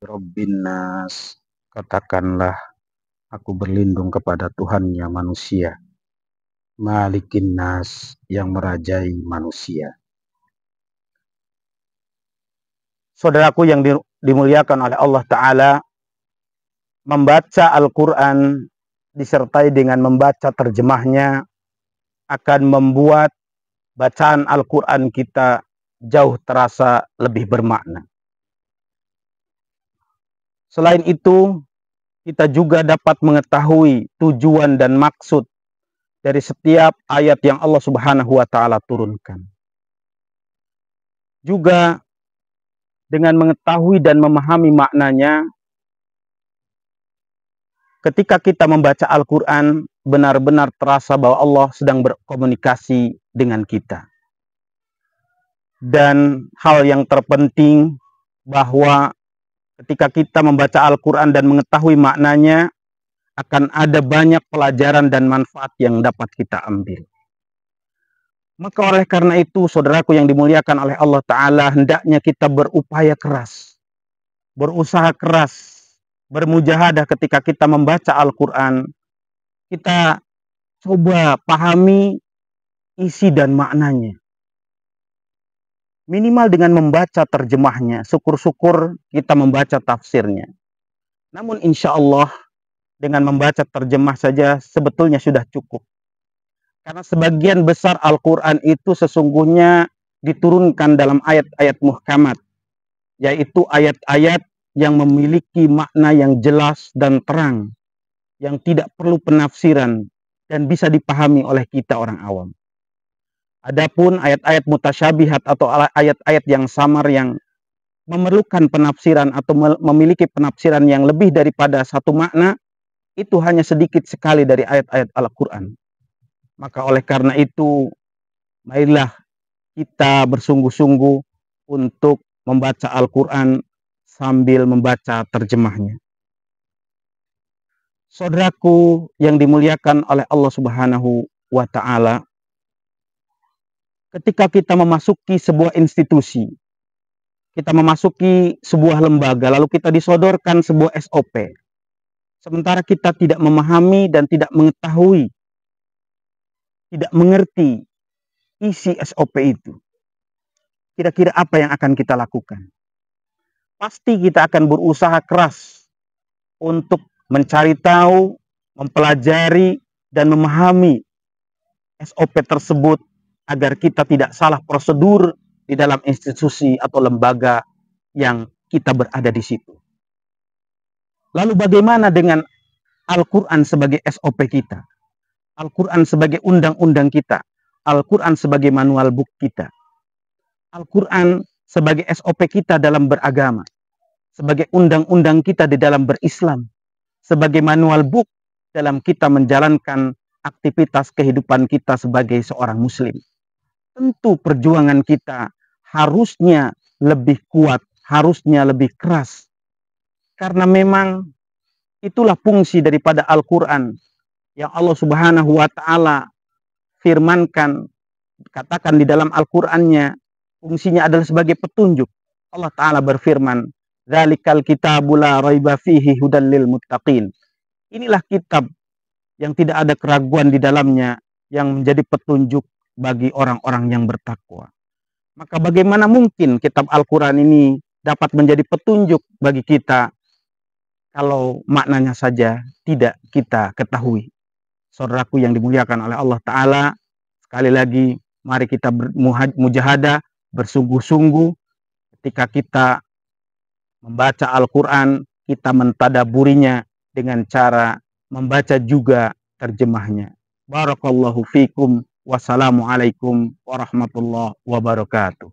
Rabbin nas, katakanlah aku berlindung kepada Tuhannya manusia. Malikin nas, yang merajai manusia. Saudaraku yang dimuliakan oleh Allah Ta'ala, membaca Al-Quran disertai dengan membaca terjemahnya akan membuat bacaan Al-Quran kita jauh terasa lebih bermakna. Selain itu, kita juga dapat mengetahui tujuan dan maksud dari setiap ayat yang Allah Subhanahu wa Ta'ala turunkan. Juga dengan mengetahui dan memahami maknanya, ketika kita membaca Al-Quran, benar-benar terasa bahwa Allah sedang berkomunikasi dengan kita. Dan hal yang terpenting bahwa ketika kita membaca Al-Quran dan mengetahui maknanya, akan ada banyak pelajaran dan manfaat yang dapat kita ambil. Maka oleh karena itu, saudaraku yang dimuliakan oleh Allah Ta'ala, hendaknya kita berupaya keras, berusaha keras, bermujahadah ketika kita membaca Al-Quran. Kita coba pahami isi dan maknanya. Minimal dengan membaca terjemahnya, syukur-syukur kita membaca tafsirnya. Namun insya Allah dengan membaca terjemah saja sebetulnya sudah cukup. Karena sebagian besar Al-Quran itu sesungguhnya diturunkan dalam ayat-ayat muhkamat, yaitu ayat-ayat yang memiliki makna yang jelas dan terang, yang tidak perlu penafsiran dan bisa dipahami oleh kita orang awam. Adapun ayat-ayat mutasyabihat atau ayat-ayat yang samar yang memerlukan penafsiran atau memiliki penafsiran yang lebih daripada satu makna, itu hanya sedikit sekali dari ayat-ayat Al-Quran. Maka oleh karena itu, marilah kita bersungguh-sungguh untuk membaca Al-Quran sambil membaca terjemahnya. Saudaraku yang dimuliakan oleh Allah Subhanahu wa Ta'ala, ketika kita memasuki sebuah institusi, kita memasuki sebuah lembaga, lalu kita disodorkan sebuah SOP, sementara kita tidak memahami dan tidak mengetahui, tidak mengerti isi SOP itu, kira-kira apa yang akan kita lakukan? Pasti kita akan berusaha keras untuk mencari tahu, mempelajari, dan memahami SOP tersebut agar kita tidak salah prosedur di dalam institusi atau lembaga yang kita berada di situ. Lalu bagaimana dengan Al-Quran sebagai SOP kita? Al-Quran sebagai undang-undang kita? Al-Quran sebagai manual book kita? Al-Quran sebagai SOP kita dalam beragama? Sebagai undang-undang kita di dalam berislam? Sebagai manual book dalam kita menjalankan aktivitas kehidupan kita sebagai seorang muslim? Tentu perjuangan kita harusnya lebih kuat, harusnya lebih keras. Karena memang itulah fungsi daripada Al-Quran yang Allah Subhanahu wa Ta'ala firmankan, katakan di dalam Al-Qurannya, fungsinya adalah sebagai petunjuk. Allah Ta'ala berfirman, "Dzalikal kitabu la raiba fihi hudal lil muttaqin." Inilah kitab yang tidak ada keraguan di dalamnya, yang menjadi petunjuk bagi orang-orang yang bertakwa. Maka bagaimana mungkin kitab Al-Quran ini dapat menjadi petunjuk bagi kita kalau maknanya saja tidak kita ketahui? Saudaraku yang dimuliakan oleh Allah Ta'ala, sekali lagi mari kita bermujahadah, bersungguh-sungguh ketika kita membaca Al-Quran, kita mentadaburinya dengan cara membaca juga terjemahnya. Barakallahu fikum. Wassalamualaikum warahmatullahi wabarakatuh.